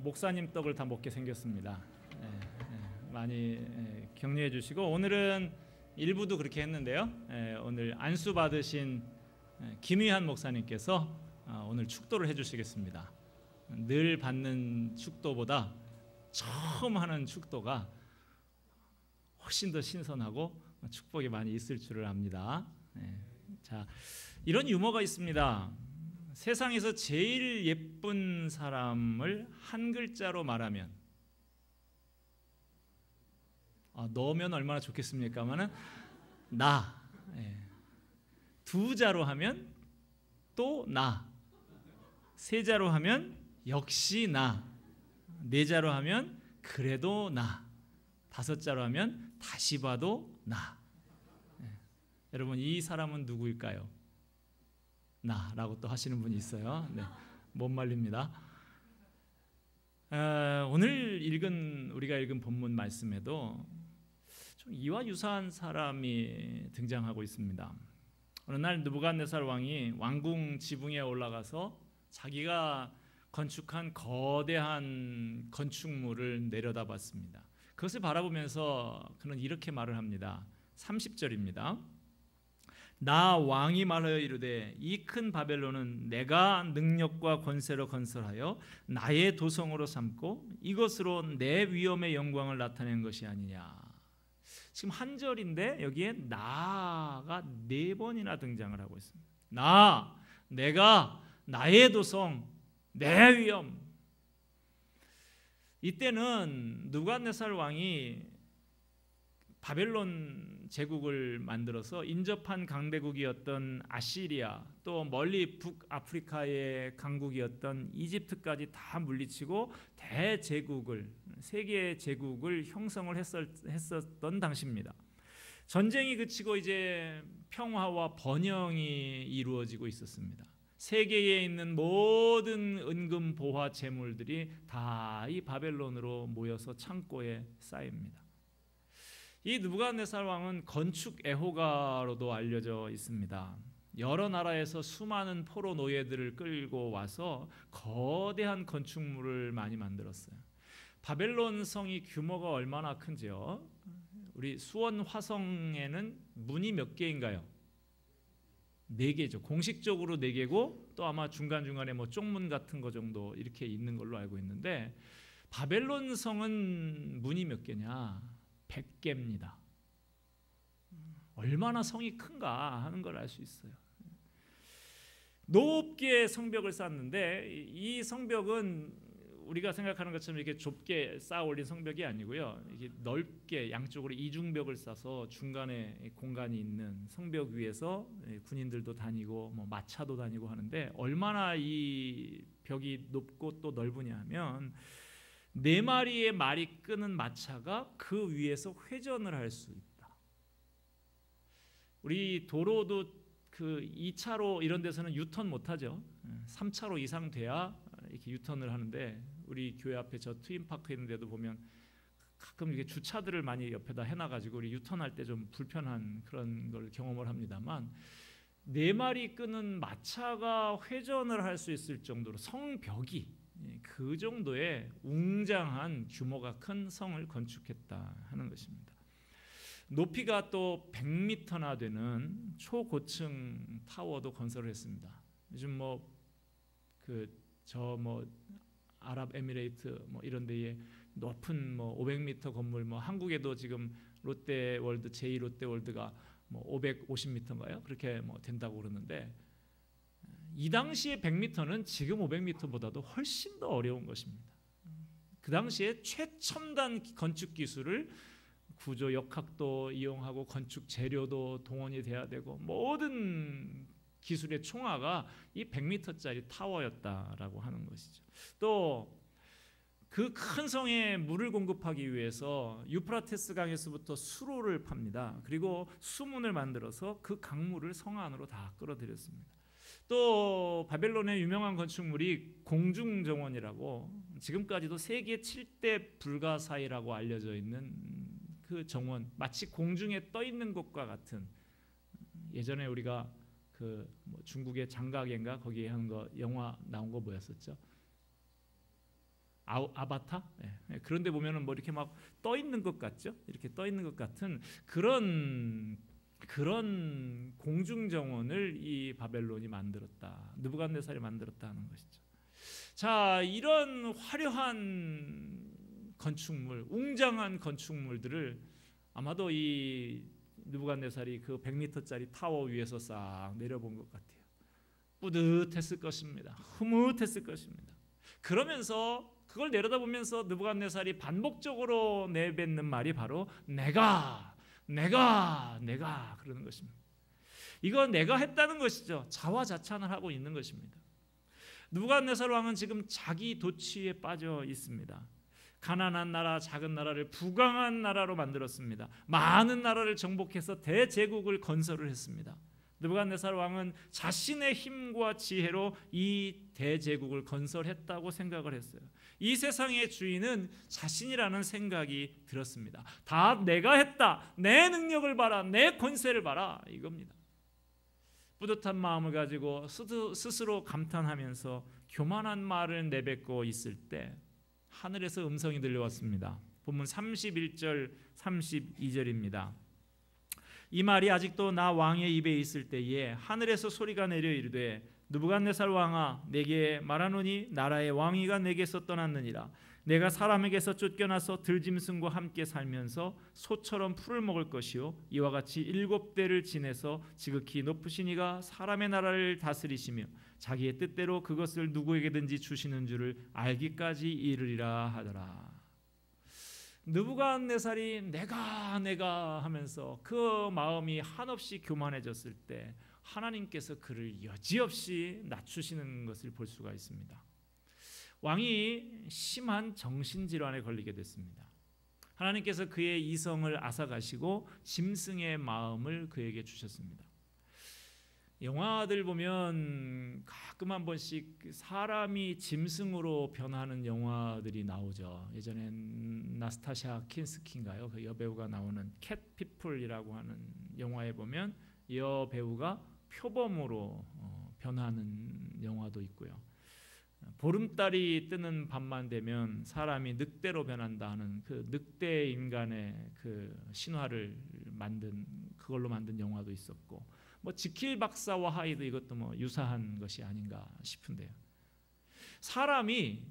목사님 떡을 다 먹게 생겼습니다. 많이 격려해 주시고, 오늘은 일부도 그렇게 했는데요. 오늘 안수 받으신 김희한 목사님께서 오늘 축도를 해주시겠습니다. 늘 받는 축도보다 처음 하는 축도가 훨씬 더 신선하고 축복이 많이 있을 줄을 압니다. 자, 이런 유머가 있습니다. 세상에서 제일 예쁜 사람을 한 글자로 말하면, 넣으면 얼마나 좋겠습니까마는 나. 두 자로 하면 또 나. 세 자로 하면 역시 나. 네 자로 하면 그래도 나. 다섯 자로 하면 다시 봐도 나. 여러분, 이 사람은 누구일까요? 나라고 또 하시는 분이 있어요. 못 말립니다. 오늘 우리가 읽은 본문 말씀에도 좀 이와 유사한 사람이 등장하고 있습니다. 어느 날 느부갓네살 왕이 왕궁 지붕에 올라가서 자기가 건축한 거대한 건축물을 내려다봤습니다. 그것을 바라보면서 그는 이렇게 말을 합니다. 30절입니다. 나 왕이 말하여 이르되 이 큰 바벨론은 내가 능력과 권세로 건설하여 나의 도성으로 삼고 이것으로 내 위엄의 영광을 나타낸 것이 아니냐. 지금 한 절인데 여기에 나가 4번이나 등장을 하고 있습니다. 내가, 나의 도성, 내 위엄. 이때는 느부갓네살 왕이 바벨론 제국을 만들어서 인접한 강대국이었던 아시리아, 또 멀리 북아프리카의 강국이었던 이집트까지 다 물리치고 대제국을, 세계 제국을 형성을 했었던 당시입니다. 전쟁이 그치고 이제 평화와 번영이 이루어지고 있었습니다. 세계에 있는 모든 은금 보화 재물들이 다 이 바벨론으로 모여서 창고에 쌓입니다. 이 느부갓네살 왕은 건축 애호가로도 알려져 있습니다. 여러 나라에서 수많은 포로 노예들을 끌고 와서 거대한 건축물을 많이 만들었어요. 바벨론 성이 규모가 얼마나 큰지요? 우리 수원 화성에는 문이 몇 개인가요? 4개죠. 공식적으로 4개고 또 아마 중간중간에 뭐 쪽문 같은 거 정도 이렇게 있는 걸로 알고 있는데, 바벨론 성은 문이 몇 개냐? 100개입니다. 얼마나 성이 큰가 하는 걸 알 수 있어요. 높게 성벽을 쌓았는데 이 성벽은 우리가 생각하는 것처럼 이렇게 좁게 쌓아 올린 성벽이 아니고요. 이게 넓게 양쪽으로 이중벽을 쌓아서 중간에 공간이 있는 성벽 위에서 군인들도 다니고 뭐 마차도 다니고 하는데, 얼마나 이 벽이 높고 또 넓으냐 하면 4마리의 말이 끄는 마차가 그 위에서 회전을 할 수 있다. 우리 도로도 그 2차로 이런 데서는 유턴 못하죠. 3차로 이상 돼야 이렇게 유턴을 하는데, 우리 교회 앞에 저 트윈파크 있는 데도 보면 가끔 이렇게 주차들을 많이 옆에다 해놔가지고 우리 유턴할 때 좀 불편한 그런 걸 경험을 합니다만, 4마리 끄는 마차가 회전을 할 수 있을 정도로 성벽이 그 정도의 웅장한 규모가 큰 성을 건축했다 하는 것입니다. 높이가 또 100m나 되는 초고층 타워도 건설을 했습니다. 요즘 아랍에미레이트 이런 데에 높은 500m 건물, 한국에도 지금 롯데월드, 제2롯데월드가 550m인가요? 그렇게 된다고 그러는데, 이 당시에 100m는 지금 500m보다도 훨씬 더 어려운 것입니다. 그 당시에 최첨단 건축 기술을 구조 역학도 이용하고 건축 재료도 동원이 돼야 되고 모든 기술의 총화가 이 100m짜리 타워였다라고 하는 것이죠. 또 그 큰 성에 물을 공급하기 위해서 유프라테스 강에서부터 수로를 팝니다. 그리고 수문을 만들어서 그 강물을 성 안으로 다 끌어들였습니다. 또 바벨론의 유명한 건축물이 공중정원이라고, 지금까지도 세계 7대 불가사의라고 알려져 있는 그 정원, 마치 공중에 떠 있는 것과 같은, 예전에 우리가 중국의 장가계인가 거기에 한 거 영화 나온 거 뭐였었죠? 아바타? 예. 그런데 보면은 뭐 이렇게 막 떠 있는 것 같죠? 이렇게 떠 있는 것 같은 그런 공중 정원을 이 바벨론이 만들었다. 느부갓네살이 만들었다 하는 것이죠. 자, 이런 화려한 건축물, 웅장한 건축물들을 아마도 이 느부갓네살이 그 100m짜리 타워 위에서 싹 내려본 것 같아요. 뿌듯했을 것입니다. 흐뭇했을 것입니다. 그러면서 그걸 내려다보면서 느부갓네살이 반복적으로 내뱉는 말이 바로 내가 그러는 것입니다. 이거 내가 했다는 것이죠. 자화자찬을 하고 있는 것입니다. 느부갓네살 왕은 지금 자기 도취에 빠져 있습니다. 가난한 나라, 작은 나라를 부강한 나라로 만들었습니다. 많은 나라를 정복해서 대제국을 건설을 했습니다. 느부갓네살 왕은 자신의 힘과 지혜로 이 대제국을 건설했다고 생각을 했어요. 이 세상의 주인은 자신이라는 생각이 들었습니다. 다 내가 했다. 내 능력을 봐라. 내 권세를 봐라. 이겁니다. 뿌듯한 마음을 가지고 스스로 감탄하면서 교만한 말을 내뱉고 있을 때 하늘에서 음성이 들려왔습니다. 본문 31절 32절입니다. 이 말이 아직도 나 왕의 입에 있을 때에 하늘에서 소리가 내려 이르되 느부갓네살 왕아 내게 말하노니 나라의 왕위가 내게서 떠났느니라. 내가 사람에게서 쫓겨나서 들짐승과 함께 살면서 소처럼 풀을 먹을 것이요 이와 같이 7대를 지내서 지극히 높으신 이가 사람의 나라를 다스리시며 자기의 뜻대로 그것을 누구에게든지 주시는 줄을 알기까지 이르리라 하더라. 느부갓네살이 내가 하면서 그 마음이 한없이 교만해졌을 때 하나님께서 그를 여지없이 낮추시는 것을 볼 수가 있습니다. 왕이 심한 정신질환에 걸리게 됐습니다. 하나님께서 그의 이성을 앗아가시고 짐승의 마음을 그에게 주셨습니다. 영화들 보면 가끔 한 번씩 사람이 짐승으로 변하는 영화들이 나오죠. 예전엔 나스타샤 킨스키인가요? 그 여배우가 나오는 캣피플이라고 하는 영화에 보면 여배우가 표범으로 변하는 영화도 있고요. 보름달이 뜨는 밤만 되면 사람이 늑대로 변한다 하는 그 늑대 인간의 그 신화를 그걸로 만든 영화도 있었고, 뭐 지킬 박사와 하이드 이것도 뭐 유사한 것이 아닌가 싶은데요. 사람이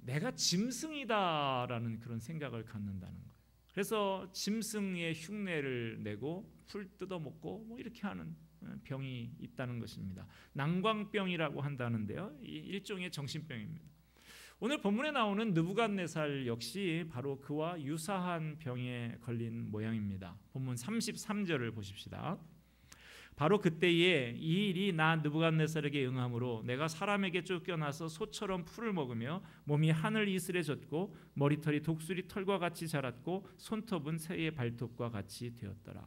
내가 짐승이다라는 그런 생각을 갖는다는 거예요. 그래서 짐승의 흉내를 내고 풀 뜯어먹고 뭐 이렇게 하는 병이 있다는 것입니다. 난광병이라고 한다는데요. 일종의 정신병입니다. 오늘 본문에 나오는 느부갓네살 역시 바로 그와 유사한 병에 걸린 모양입니다. 본문 33절을 보십시다. 바로 그때에 이 일이 나 느부갓네살에게 응함으로 내가 사람에게 쫓겨나서 소처럼 풀을 먹으며 몸이 하늘 이슬에 젖고 머리털이 독수리 털과 같이 자랐고 손톱은 새의 발톱과 같이 되었더라.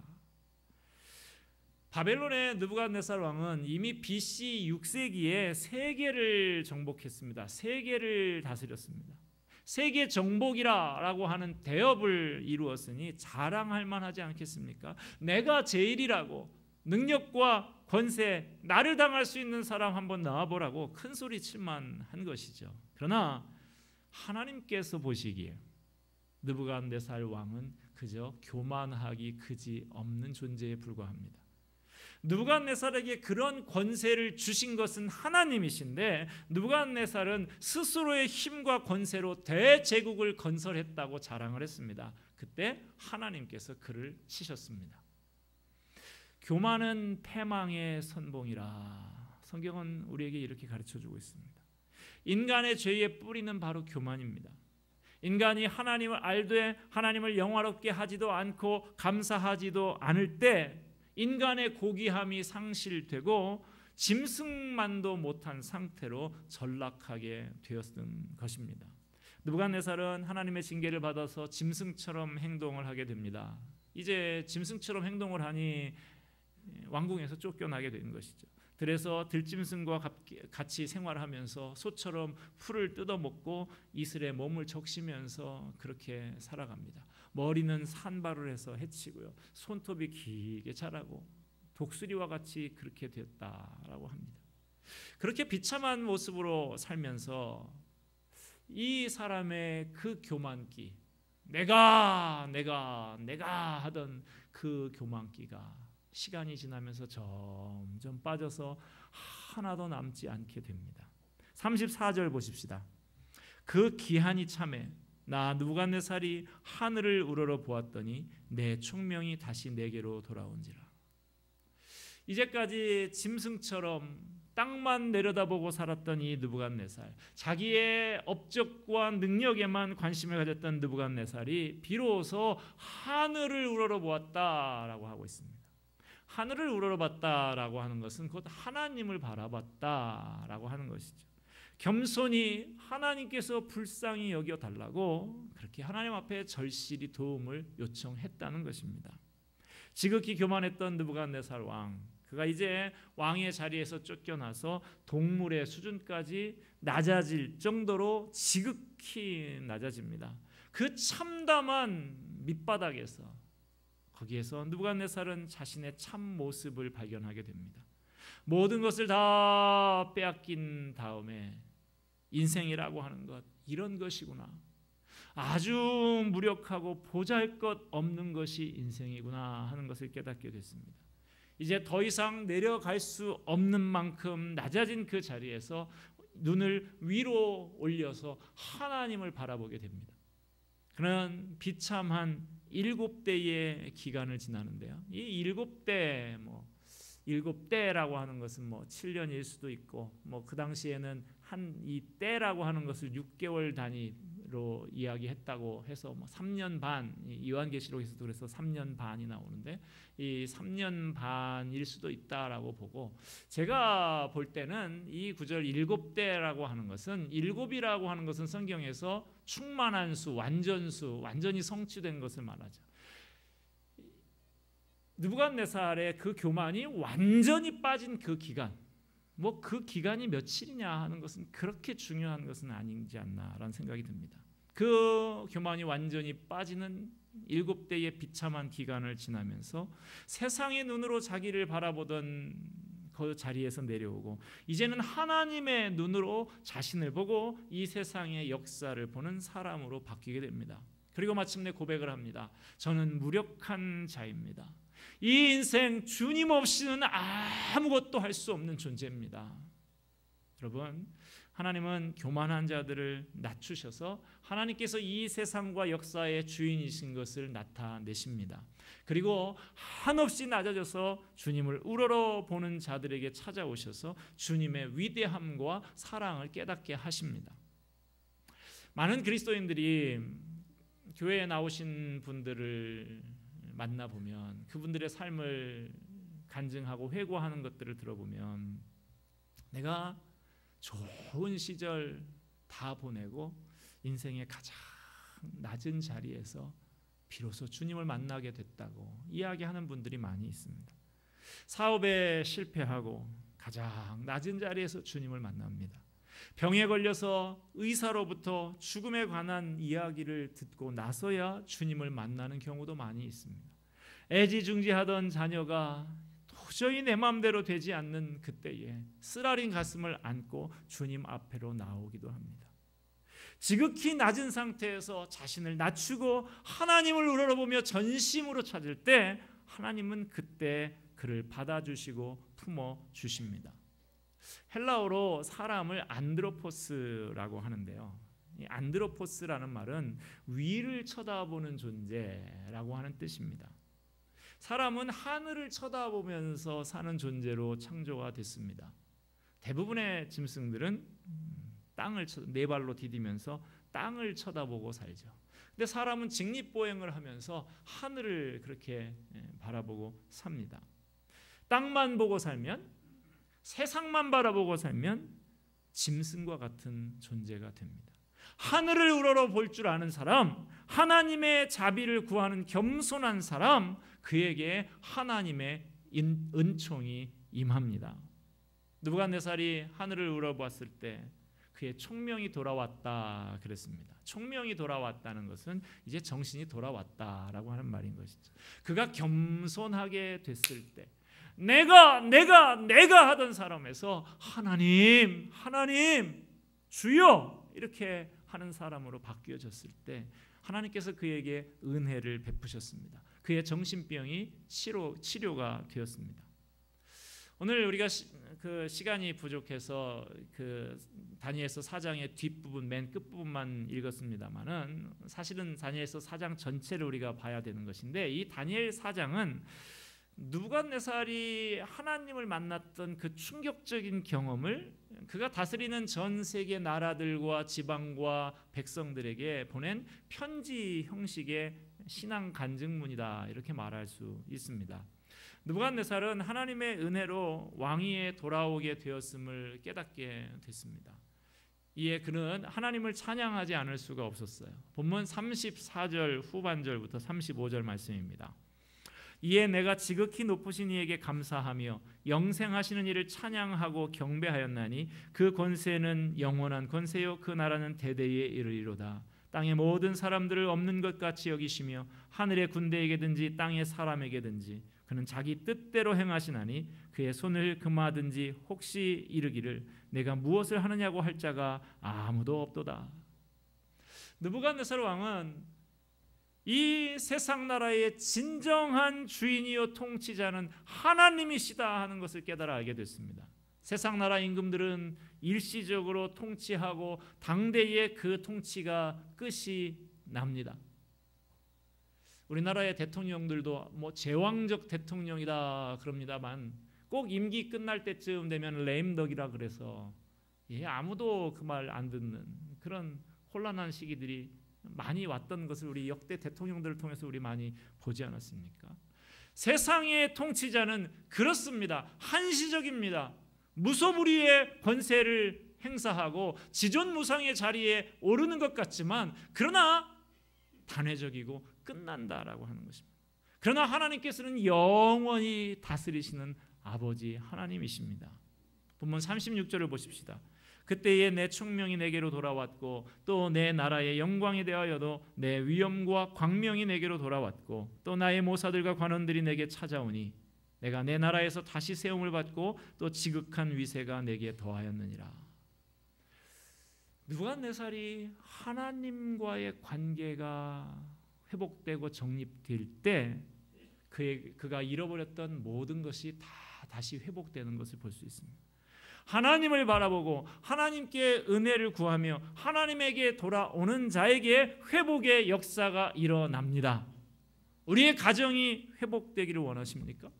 바벨론의 느부갓네살 왕은 이미 BC 6세기에 세계를 정복했습니다. 세계를 다스렸습니다. 세계 정복이라고 하는 대업을 이루었으니 자랑할 만하지 않겠습니까? 내가 제일이라고, 능력과 권세, 나를 당할 수 있는 사람 한번 나와보라고 큰 소리 칠만한 것이죠. 그러나 하나님께서 보시기에 느부갓네살 왕은 그저 교만하기 그지 없는 존재에 불과합니다. 느부갓네살에게 그런 권세를 주신 것은 하나님이신데 느부갓네살은 스스로의 힘과 권세로 대제국을 건설했다고 자랑을 했습니다. 그때 하나님께서 그를 치셨습니다. 교만은 패망의 선봉이라. 성경은 우리에게 이렇게 가르쳐주고 있습니다. 인간의 죄의 뿌리는 바로 교만입니다. 인간이 하나님을 알되 하나님을 영화롭게 하지도 않고 감사하지도 않을 때 인간의 고귀함이 상실되고 짐승만도 못한 상태로 전락하게 되었던 것입니다. 느부갓네살은 하나님의 징계를 받아서 짐승처럼 행동을 하게 됩니다. 이제 짐승처럼 행동을 하니 왕궁에서 쫓겨나게 된 것이죠. 그래서 들짐승과 같이 생활하면서 소처럼 풀을 뜯어먹고 이슬에 몸을 적시면서 그렇게 살아갑니다. 머리는 산발을 해서 해치고요. 손톱이 길게 자라고 독수리와 같이 그렇게 되었다라고 합니다. 그렇게 비참한 모습으로 살면서 이 사람의 그 교만기, 내가 하던 그 교만기가 시간이 지나면서 점점 빠져서 하나도 남지 않게 됩니다. 34절 보십시다. 그 기한이 참에 나 느부갓네살이 하늘을 우러러 보았더니 내 총명이 다시 내게로 돌아온지라. 이제까지 짐승처럼 땅만 내려다보고 살았던 이 느부갓네살, 자기의 업적과 능력에만 관심을 가졌던 느부갓네살이 비로소 하늘을 우러러 보았다라고 하고 있습니다. 하늘을 우러러봤다라고 하는 것은 곧 하나님을 바라봤다라고 하는 것이죠. 겸손히 하나님께서 불쌍히 여겨달라고 그렇게 하나님 앞에 절실히 도움을 요청했다는 것입니다. 지극히 교만했던 느부갓네살 왕, 그가 이제 왕의 자리에서 쫓겨나서 동물의 수준까지 낮아질 정도로 지극히 낮아집니다. 그 참담한 밑바닥에서, 거기에서 느부갓네살은 자신의 참 모습을 발견하게 됩니다. 모든 것을 다 빼앗긴 다음에 인생이라고 하는 것, 이런 것이구나. 아주 무력하고 보잘것없는 것이 인생이구나 하는 것을 깨닫게 됐습니다. 이제 더 이상 내려갈 수 없는 만큼 낮아진 그 자리에서 눈을 위로 올려서 하나님을 바라보게 됩니다. 그런 비참한 7대의 기간을 지나는데요. 이 7대, 7대라고 하는 것은 7년일 수도 있고, 그 당시에는 이 때라고 하는 것을 6개월 단위로 이야기했다고 해서 3년 반, 요한계시록에서도 그래서 3년 반이 나오는데 이 3년 반일 수도 있다라고 보고, 제가 볼 때는 이 구절 7대라고 하는 것은, 7이라고 하는 것은 성경에서 충만한 수, 완전수, 완전히 성취된 것을 말하죠. 느부갓네살의 그 교만이 완전히 빠진 그 기간, 그 기간이 며칠이냐 하는 것은 그렇게 중요한 것은 아니지 않나라는 생각이 듭니다. 그 교만이 완전히 빠지는 7대의 비참한 기간을 지나면서 세상의 눈으로 자기를 바라보던 그 자리에서 내려오고, 이제는 하나님의 눈으로 자신을 보고 이 세상의 역사를 보는 사람으로 바뀌게 됩니다. 그리고 마침내 고백을 합니다. 저는 무력한 자입니다. 이 인생 주님 없이는 아무것도 할 수 없는 존재입니다. 여러분, 하나님은 교만한 자들을 낮추셔서 하나님께서 이 세상과 역사의 주인이신 것을 나타내십니다. 그리고 한없이 낮아져서 주님을 우러러 보는 자들에게 찾아오셔서 주님의 위대함과 사랑을 깨닫게 하십니다. 많은 그리스도인들이 교회에 나오신 분들을 만나보면, 그분들의 삶을 간증하고 회고하는 것들을 들어보면, 내가 좋은 시절 다 보내고 인생의 가장 낮은 자리에서 비로소 주님을 만나게 됐다고 이야기하는 분들이 많이 있습니다. 사업에 실패하고 가장 낮은 자리에서 주님을 만납니다. 병에 걸려서 의사로부터 죽음에 관한 이야기를 듣고 나서야 주님을 만나는 경우도 많이 있습니다. 애지중지하던 자녀가 도저히 내 마음대로 되지 않는 그때에 쓰라린 가슴을 안고 주님 앞으로 나오기도 합니다. 지극히 낮은 상태에서 자신을 낮추고 하나님을 우러러보며 전심으로 찾을 때 하나님은 그때 그를 받아주시고 품어주십니다. 헬라어로 사람을 안드로포스라고 하는데요, 이 안드로포스라는 말은 위를 쳐다보는 존재라고 하는 뜻입니다. 사람은 하늘을 쳐다보면서 사는 존재로 창조가 됐습니다. 대부분의 짐승들은 땅을 네 발로 디디면서 땅을 쳐다보고 살죠. 근데 사람은 직립보행을 하면서 하늘을 그렇게 바라보고 삽니다. 땅만 보고 살면, 세상만 바라보고 살면 짐승과 같은 존재가 됩니다. 하늘을 우러러 볼 줄 아는 사람, 하나님의 자비를 구하는 겸손한 사람, 그에게 하나님의 은총이 임합니다. 느부갓네살이 하늘을 우러보았을 때 그의 총명이 돌아왔다 그랬습니다. 총명이 돌아왔다는 것은 이제 정신이 돌아왔다라고 하는 말인 것이죠. 그가 겸손하게 됐을 때, 내가 하던 사람에서 하나님 주여 이렇게 하는 사람으로 바뀌어졌을 때 하나님께서 그에게 은혜를 베푸셨습니다. 그의 정신병이 치료가 되었습니다. 오늘 우리가 시간이 부족해서 다니엘서 4장의 뒷부분 맨 끝부분만 읽었습니다만은 사실은 다니엘서 4장 전체를 우리가 봐야 되는 것인데, 이 다니엘 4장은 느부갓네살이 하나님을 만났던 그 충격적인 경험을 그가 다스리는 전 세계 나라들과 지방과 백성들에게 보낸 편지 형식의 신앙 간증문이다, 이렇게 말할 수 있습니다. 느부갓네살은 하나님의 은혜로 왕위에 돌아오게 되었음을 깨닫게 됐습니다. 이에 그는 하나님을 찬양하지 않을 수가 없었어요. 본문 34절 후반절부터 35절 말씀입니다. 이에 내가 지극히 높으신 이에게 감사하며 영생하시는 이를 찬양하고 경배하였나니 그 권세는 영원한 권세요 그 나라는 대대에 이르리로다. 땅의 모든 사람들을 없는 것 같이 여기시며 하늘의 군대에게든지 땅의 사람에게든지 그는 자기 뜻대로 행하시나니 그의 손을 금하든지 혹시 이르기를 내가 무엇을 하느냐고 할 자가 아무도 없도다. 느부갓네살 왕은 이 세상 나라의 진정한 주인이요 통치자는 하나님이시다 하는 것을 깨달아 알게 됐습니다. 세상 나라 임금들은 일시적으로 통치하고 당대에 그 통치가 끝이 납니다. 우리나라의 대통령들도 제왕적 대통령이다 그럽니다만 꼭 임기 끝날 때쯤 되면 레임덕이라 그래서 아무도 그 말 안 듣는 그런 혼란한 시기들이 많이 왔던 것을 우리 역대 대통령들을 통해서 우리 많이 보지 않았습니까? 세상의 통치자는 그렇습니다. 한시적입니다. 무소불위의 권세를 행사하고 지존무상의 자리에 오르는 것 같지만 그러나 단회적이고 끝난다라고 하는 것입니다. 그러나 하나님께서는 영원히 다스리시는 아버지 하나님이십니다. 본문 36절을 보십시다. 그때에 내 총명이 내게로 돌아왔고 또 내 나라의 영광에 대하여도 내 위엄과 광명이 내게로 돌아왔고 또 나의 모사들과 관원들이 내게 찾아오니 내가 내 나라에서 다시 세움을 받고 또 지극한 위세가 내게 더하였느니라. 느부갓네살이 하나님과의 관계가 회복되고 정립될 때 그가 잃어버렸던 모든 것이 다 다시 회복되는 것을 볼 수 있습니다. 하나님을 바라보고 하나님께 은혜를 구하며 하나님에게 돌아오는 자에게 회복의 역사가 일어납니다. 우리의 가정이 회복되기를 원하십니까?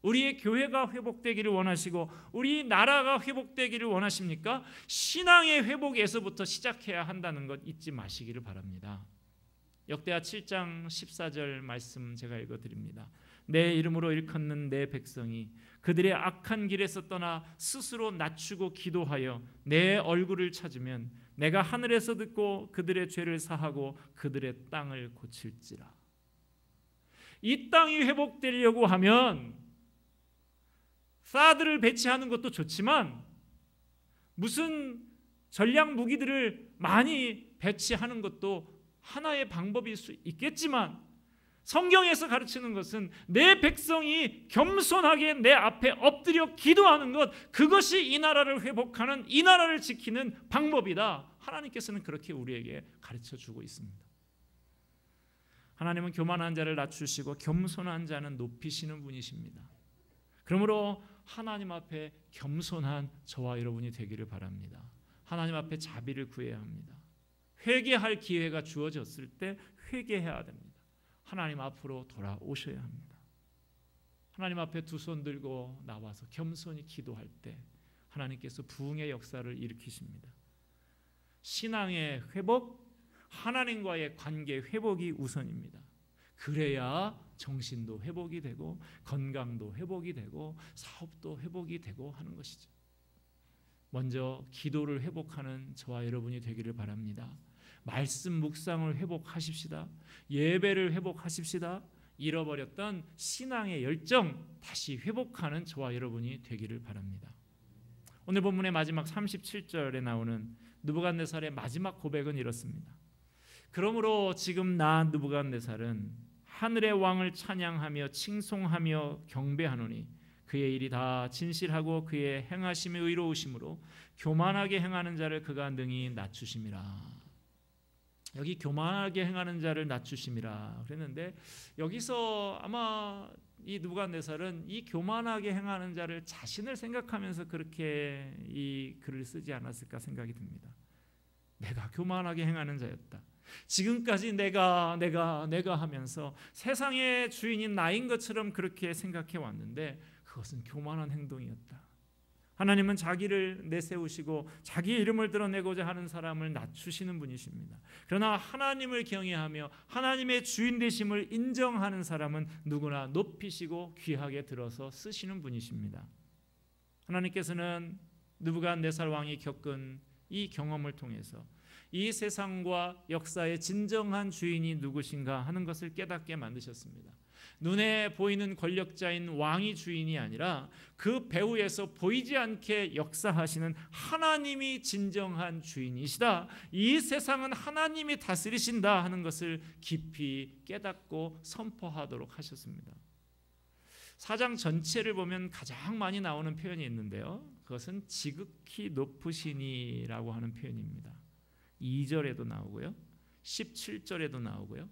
우리의 교회가 회복되기를 원하시고 우리 나라가 회복되기를 원하십니까? 신앙의 회복에서부터 시작해야 한다는 것 잊지 마시기를 바랍니다. 역대하 7장 14절 말씀 제가 읽어드립니다. 내 이름으로 일컫는 내 백성이 그들의 악한 길에서 떠나 스스로 낮추고 기도하여 내 얼굴을 찾으면 내가 하늘에서 듣고 그들의 죄를 사하고 그들의 땅을 고칠지라. 이 땅이 회복되려고 하면 사드를 배치하는 것도 좋지만 무슨 전략 무기들을 많이 배치하는 것도 하나의 방법일 수 있겠지만 성경에서 가르치는 것은 내 백성이 겸손하게 내 앞에 엎드려 기도하는 것, 그것이 이 나라를 회복하는, 이 나라를 지키는 방법이다. 하나님께서는 그렇게 우리에게 가르쳐주고 있습니다. 하나님은 교만한 자를 낮추시고 겸손한 자는 높이시는 분이십니다. 그러므로 하나님 앞에 겸손한 저와 여러분이 되기를 바랍니다. 하나님 앞에 자비를 구해야 합니다. 회개할 기회가 주어졌을 때 회개해야 됩니다. 하나님 앞으로 돌아오셔야 합니다. 하나님 앞에 두 손 들고 나와서 겸손히 기도할 때 하나님께서 부흥의 역사를 일으키십니다. 신앙의 회복, 하나님과의 관계 회복이 우선입니다. 그래야 정신도 회복이 되고 건강도 회복이 되고 사업도 회복이 되고 하는 것이죠. 먼저 기도를 회복하는 저와 여러분이 되기를 바랍니다. 말씀 묵상을 회복하십시다. 예배를 회복하십시다. 잃어버렸던 신앙의 열정 다시 회복하는 저와 여러분이 되기를 바랍니다. 오늘 본문의 마지막 37절에 나오는 느부갓네살의 마지막 고백은 이렇습니다. 그러므로 지금 나 느부갓네살은 하늘의 왕을 찬양하며 칭송하며 경배하노니 그의 일이 다 진실하고 그의 행하심이 의로우심으로 교만하게 행하는 자를 그가 능히 낮추심이라. 여기 교만하게 행하는 자를 낮추심이라 그랬는데, 여기서 아마 이 느부갓네살은 이 교만하게 행하는 자를 자신을 생각하면서 그렇게 이 글을 쓰지 않았을까 생각이 듭니다. 내가 교만하게 행하는 자였다. 지금까지 내가 하면서 세상의 주인인 나인 것처럼 그렇게 생각해 왔는데 그것은 교만한 행동이었다. 하나님은 자기를 내세우시고 자기의 이름을 드러내고자 하는 사람을 낮추시는 분이십니다. 그러나 하나님을 경외하며 하나님의 주인 되심을 인정하는 사람은 누구나 높이시고 귀하게 들어서 쓰시는 분이십니다. 하나님께서는 느부갓네살 왕이 겪은 이 경험을 통해서 이 세상과 역사의 진정한 주인이 누구신가 하는 것을 깨닫게 만드셨습니다. 눈에 보이는 권력자인 왕이 주인이 아니라 그 배후에서 보이지 않게 역사하시는 하나님이 진정한 주인이시다. 이 세상은 하나님이 다스리신다 하는 것을 깊이 깨닫고 선포하도록 하셨습니다. 4장 전체를 보면 가장 많이 나오는 표현이 있는데요, 그것은 지극히 높으시니라고 하는 표현입니다. 2절에도 나오고요, 17절에도 나오고요,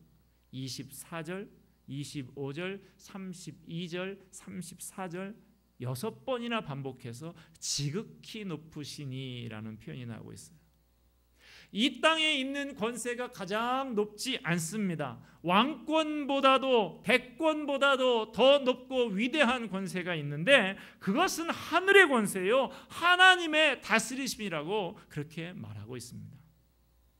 24절, 25절, 32절, 34절 6번이나 반복해서 지극히 높으시니라는 표현이 나오고 있어요. 이 땅에 있는 권세가 가장 높지 않습니다. 왕권보다도 대권보다도 더 높고 위대한 권세가 있는데 그것은 하늘의 권세요, 하나님의 다스리심이라고 그렇게 말하고 있습니다.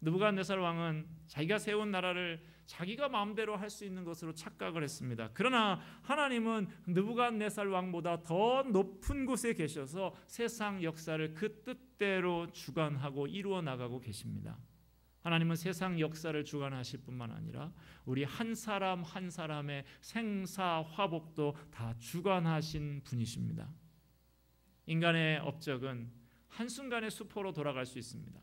느부갓네살 왕은 자기가 세운 나라를 자기가 마음대로 할 수 있는 것으로 착각을 했습니다. 그러나 하나님은 느부갓네살 왕보다 더 높은 곳에 계셔서 세상 역사를 그 뜻대로 주관하고 이루어 나가고 계십니다. 하나님은 세상 역사를 주관하실 뿐만 아니라 우리 한 사람 한 사람의 생사화복도 다 주관하신 분이십니다. 인간의 업적은 한순간의 수포로 돌아갈 수 있습니다.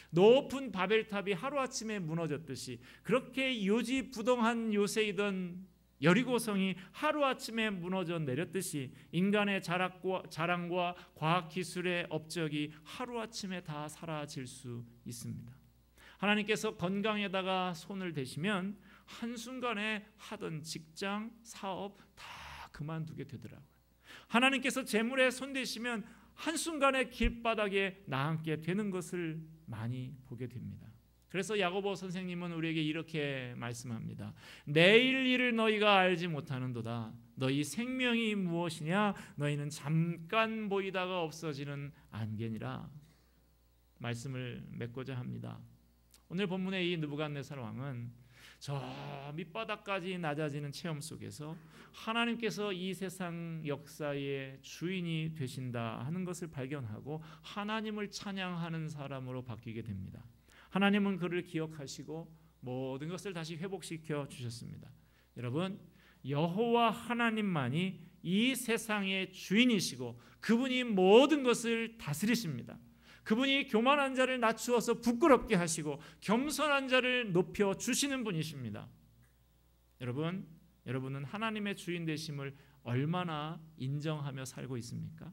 높은 바벨탑이 하루아침에 무너졌듯이 그렇게 요지부동한 요새이던 여리고성이 하루아침에 무너져 내렸듯이 인간의 자랑과 과학기술의 업적이 하루아침에 다 사라질 수 있습니다. 하나님께서 건강에다가 손을 대시면 한순간에 하던 직장, 사업 다 그만두게 되더라고요. 하나님께서 재물에 손 대시면 한순간에 길바닥에 나앉게 되는 것을 많이 보게 됩니다. 그래서 야고보 선생님은 우리에게 이렇게 말씀합니다. 내일 일을 너희가 알지 못하는도다. 너희 생명이 무엇이냐? 너희는 잠깐 보이다가 없어지는 안개니라. 말씀을 맺고자 합니다. 오늘 본문의 이 느부갓네살 왕은 저 밑바닥까지 낮아지는 체험 속에서 하나님께서 이 세상 역사의 주인이 되신다 하는 것을 발견하고 하나님을 찬양하는 사람으로 바뀌게 됩니다. 하나님은 그를 기억하시고 모든 것을 다시 회복시켜 주셨습니다. 여러분, 여호와 하나님만이 이 세상의 주인이시고 그분이 모든 것을 다스리십니다. 그분이 교만한 자를 낮추어서 부끄럽게 하시고 겸손한 자를 높여 주시는 분이십니다. 여러분은 하나님의 주인 되심을 얼마나 인정하며 살고 있습니까?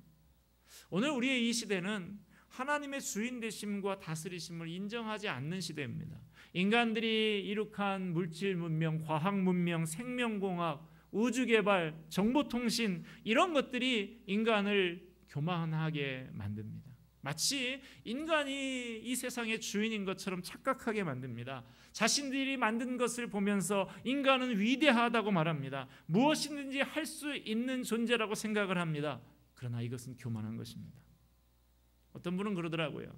오늘 우리의 이 시대는 하나님의 주인 되심과 다스리심을 인정하지 않는 시대입니다. 인간들이 이룩한 물질 문명, 과학 문명, 생명공학, 우주개발, 정보통신 이런 것들이 인간을 교만하게 만듭니다. 마치 인간이 이 세상의 주인인 것처럼 착각하게 만듭니다. 자신들이 만든 것을 보면서 인간은 위대하다고 말합니다. 무엇이든지 할 수 있는 존재라고 생각을 합니다. 그러나 이것은 교만한 것입니다. 어떤 분은 그러더라고요.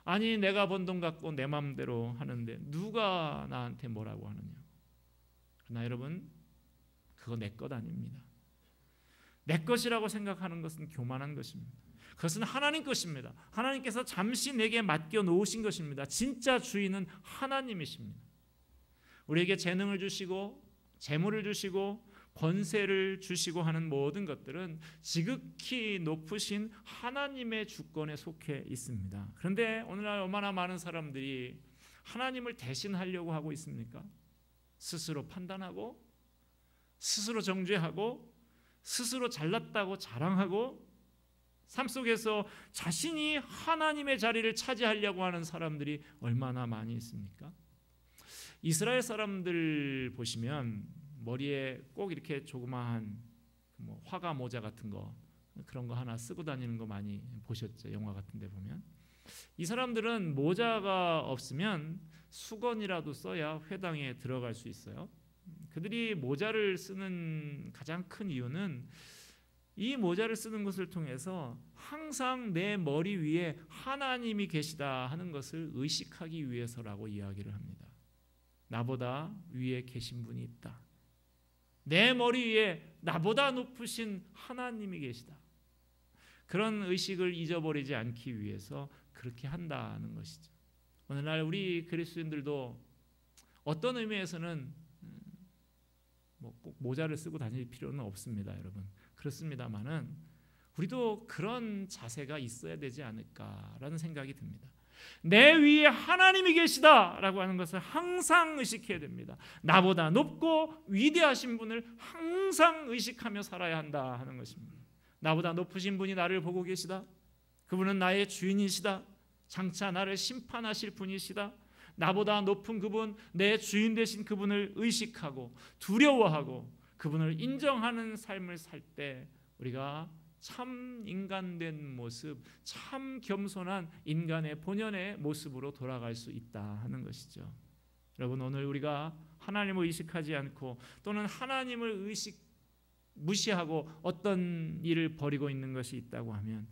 아니, 내가 번 돈 갖고 내 마음대로 하는데 누가 나한테 뭐라고 하느냐. 그러나 여러분, 그거 내 것 아닙니다. 내 것이라고 생각하는 것은 교만한 것입니다. 그것은 하나님 것입니다. 하나님께서 잠시 내게 맡겨 놓으신 것입니다. 진짜 주인은 하나님이십니다. 우리에게 재능을 주시고 재물을 주시고 권세를 주시고 하는 모든 것들은 지극히 높으신 하나님의 주권에 속해 있습니다. 그런데 오늘날 얼마나 많은 사람들이 하나님을 대신하려고 하고 있습니까? 스스로 판단하고 스스로 정죄하고 스스로 잘났다고 자랑하고 삶 속에서 자신이 하나님의 자리를 차지하려고 하는 사람들이 얼마나 많이 있습니까? 이스라엘 사람들 보시면 머리에 꼭 이렇게 조그마한 뭐 화가 모자 같은 거 그런 거 하나 쓰고 다니는 거 많이 보셨죠? 영화 같은 데 보면. 이 사람들은 모자가 없으면 수건이라도 써야 회당에 들어갈 수 있어요. 그들이 모자를 쓰는 가장 큰 이유는 이 모자를 쓰는 것을 통해서 항상 내 머리 위에 하나님이 계시다 하는 것을 의식하기 위해서라고 이야기를 합니다. 나보다 위에 계신 분이 있다. 내 머리 위에 나보다 높으신 하나님이 계시다. 그런 의식을 잊어버리지 않기 위해서 그렇게 한다는 것이죠. 오늘날 우리 그리스도인들도 어떤 의미에서는 뭐 꼭 모자를 쓰고 다닐 필요는 없습니다, 여러분. 그렇습니다만은 우리도 그런 자세가 있어야 되지 않을까라는 생각이 듭니다. 내 위에 하나님이 계시다라고 하는 것을 항상 의식해야 됩니다. 나보다 높고 위대하신 분을 항상 의식하며 살아야 한다 하는 것입니다. 나보다 높으신 분이 나를 보고 계시다. 그분은 나의 주인이시다. 장차 나를 심판하실 분이시다. 나보다 높은 그분, 내 주인 되신 그분을 의식하고 두려워하고 그분을 인정하는 삶을 살 때 우리가 참 인간된 모습, 참 겸손한 인간의 본연의 모습으로 돌아갈 수 있다 하는 것이죠. 여러분, 오늘 우리가 하나님을 의식하지 않고 또는 하나님을 무시하고 어떤 일을 벌이고 있는 것이 있다고 하면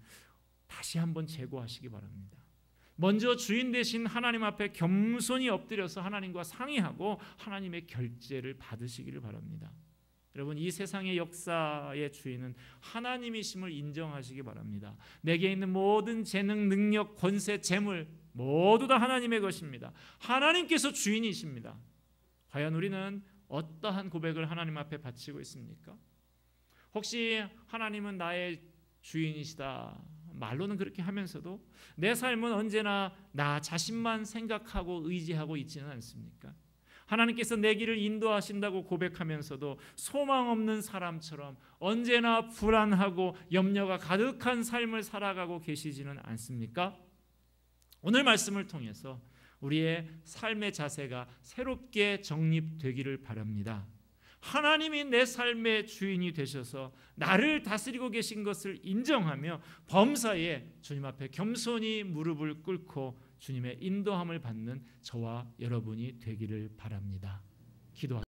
다시 한번 재고하시기 바랍니다. 먼저 주인 되신 하나님 앞에 겸손히 엎드려서 하나님과 상의하고 하나님의 결제를 받으시기를 바랍니다. 여러분, 이 세상의 역사의 주인은 하나님이심을 인정하시기 바랍니다. 내게 있는 모든 재능, 능력, 권세, 재물 모두 다 하나님의 것입니다. 하나님께서 주인이십니다. 과연 우리는 어떠한 고백을 하나님 앞에 바치고 있습니까? 혹시 하나님은 나의 주인이시다 말로는 그렇게 하면서도 내 삶은 언제나 나 자신만 생각하고 의지하고 있지는 않습니까? 하나님께서 내 길을 인도하신다고 고백하면서도 소망 없는 사람처럼 언제나 불안하고 염려가 가득한 삶을 살아가고 계시지는 않습니까? 오늘 말씀을 통해서 우리의 삶의 자세가 새롭게 정립되기를 바랍니다. 하나님이 내 삶의 주인이 되셔서 나를 다스리고 계신 것을 인정하며 범사에 주님 앞에 겸손히 무릎을 꿇고 주님의 인도함을 받는 저와 여러분이 되기를 바랍니다. 기도하겠습니다.